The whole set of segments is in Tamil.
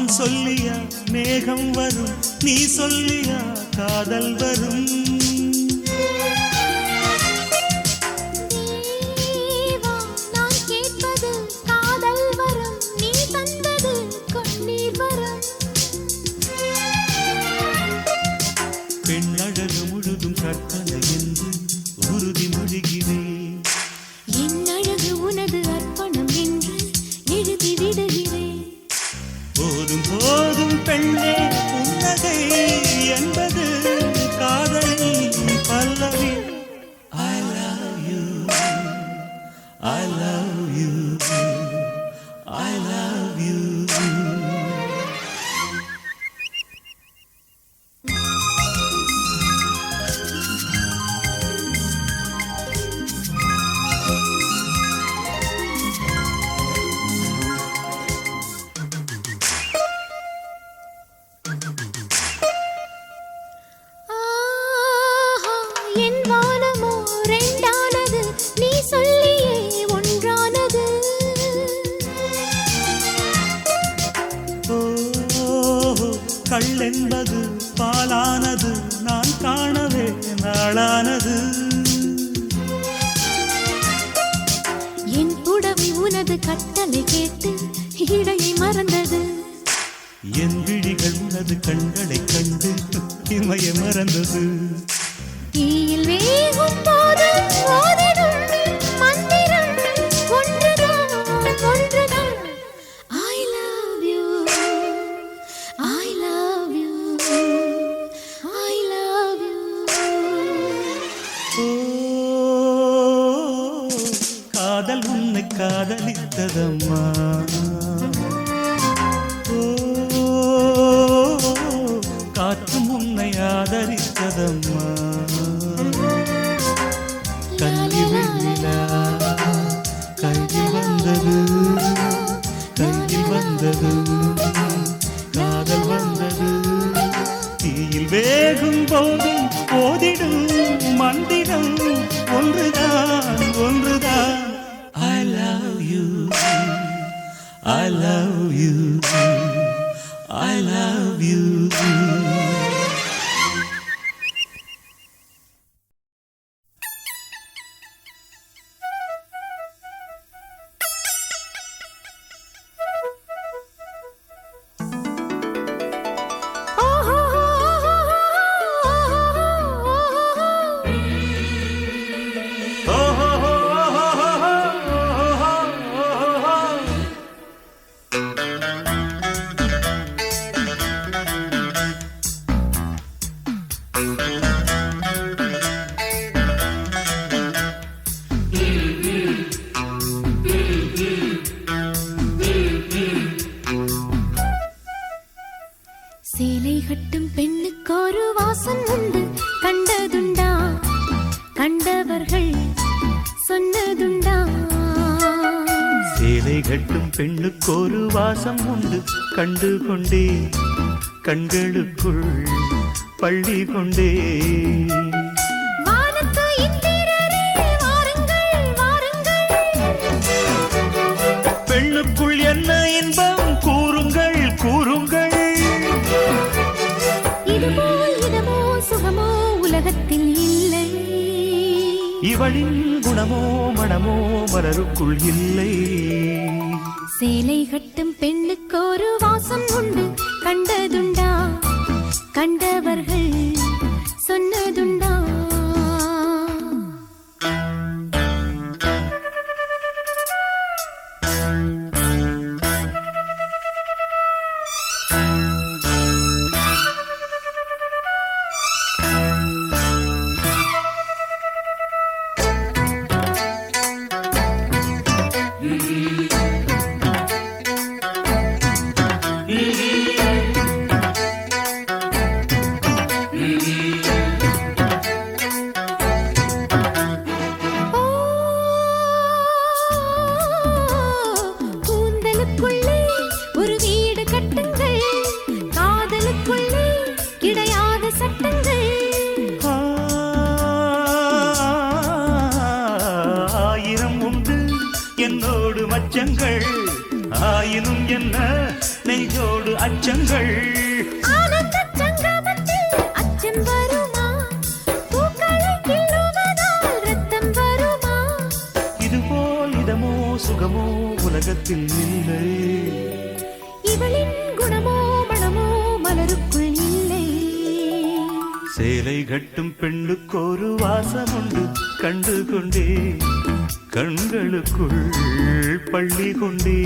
வான் சொல்லியா மேகம் வரும், நீ சொல்லியா காதல் வரும். பெண்ணழகு முழுதும் கற்பனை என்று உறுதி மொழிகிறேன். என் அழகு உனது அர்ப்பணம் என்று எழுதி விடுகிறேன். போதும் போதும் பெண்ணே புன்னகை என்பது காதலின் பல்லவி. I love you, I love you, I love you. என் வானமோ ரெண்டானது, நீ சொல்லியே ஒன்றானது. கள்ளென்பது பாலானது, நான் காணவே நாளானது. என் புடவை உனது கட்டளை கேட்டு இடையை மறந்தது. என் விழிகள் உனது கண்களை கண்டு இமய மறந்தது. தீயில் வேகும் போது ஓதிடும் மந்திரம் ஒன்றுதான், ஒன்றுதான். I love you, I love you, I love you. காதல் உன்னை காதலித்ததம்மா. காற்றும் உன்னை ஆதரித்ததம்மா. கண்ணில் வெண்ணிலா கையில் வந்தது, கையில் வந்தது, காதல் வந்தது. தீயில் வேகும் போதும் ஓதிடும் மந்திரம் ஒன்றுதான், ஒன்றுதான். I love you, I love you, I love you. சேலை கட்டும் பெண்ணுக்கு ஒரு வாசம் உண்டு, கண்டதுண்டா, கண்டவர்கள் சொன்னதுண்டா. சேலை கட்டும் பெண்ணுக்கு ஒரு வாசம் உண்டு, கண்டு கொண்டே கண்களுக்குள் பள்ளி கொண்டே. வானத்து இந்திரரே வாருங்கள், வாருங்கள். பெண்ணுக்குள் என்ன இன்பம் கூறுங்கள், கூறுங்கள். இதுபோல் இதமோ சுகமோ உலகத்தில் இல்லை. இவளின் குணமோ மனமோ மலருக்குள் இல்லை. சேலை கட்டும் பெண்ணுக்கு ஒரு வாசம் உண்டு, கண்டதுண்டா, கண்டவர்கள் சொன்னதுண்டா. என்னோடு மச்சங்கள் ஆயினும் என்ன நெஞ்சோடு அச்சங்கள் ஆனந்த சங்கமத்தில் அச்சம் வருமா? பூக்களை கிள்ளுவதால் ரத்தம் வருமா? இதுபோல் இதமோ சுகமோ உலகத்தில் இல்லை. இவளின் குணமோ மனமோ மலருக்குள் இல்லை. சேலை கட்டும் பெண்ணுக்கொரு வாசம் உண்டு கண்டு கொண்டே கண்களுக்குள் பள்ளி கொண்டே.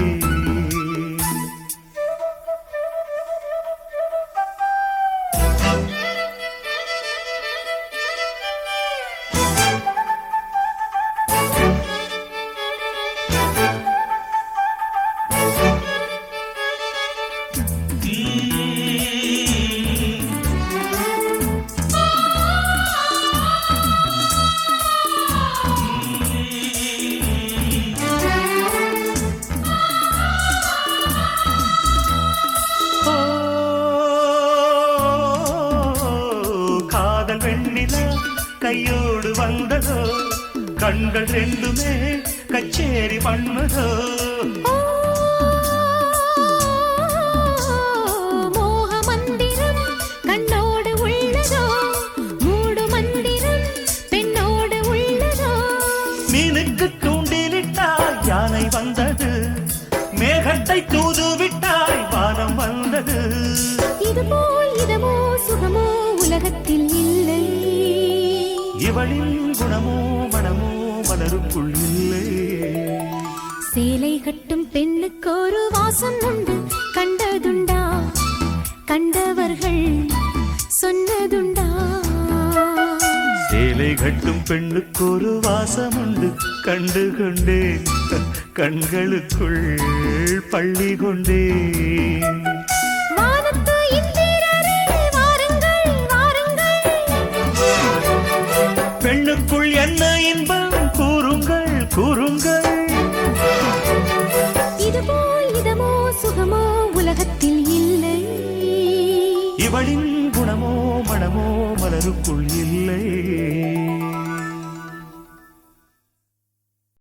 வெண்ணிலா கையோடு வந்ததோ கண்கள் ரெண்டுமே கச்சேரி பண்ணதோ. மோக மந்திரம் கண்ணோடு உள்ளதோ மூடு மந்திரம் பெண்ணோடு உள்ளதோ. மீனுக்கு தூண்டிலிட்டாய் யானை வந்தது மேகத்தை தூதுவிட்டாய் வானம் வந்தது. இதுபோல் இதமோ சுகமோ உலகத்தில் இல்லை. இவளின் குணமோ மனமோ மலருக்குள் இல்லை. சேலை கட்டும் பெண்ணுக்கு ஒரு வாசம் உண்டு கண்டதுண்டா? கண்டவர்கள் சொன்னதுண்டா? சேலை கட்டும் பெண்ணுக்கு ஒரு வாசம் உண்டு கண்டு கொண்டேன் கண்களுக்குள் பள்ளி கொண்டேன். பெண்ணுக்குள் என்ன இன்பம் கூறுங்கள் கூறுங்கள். இதுபோல் இதமோ சுகமோ உலகத்தில் இல்லை. இவளின் குணமோ மனமோ மலருக்குள் இல்லை.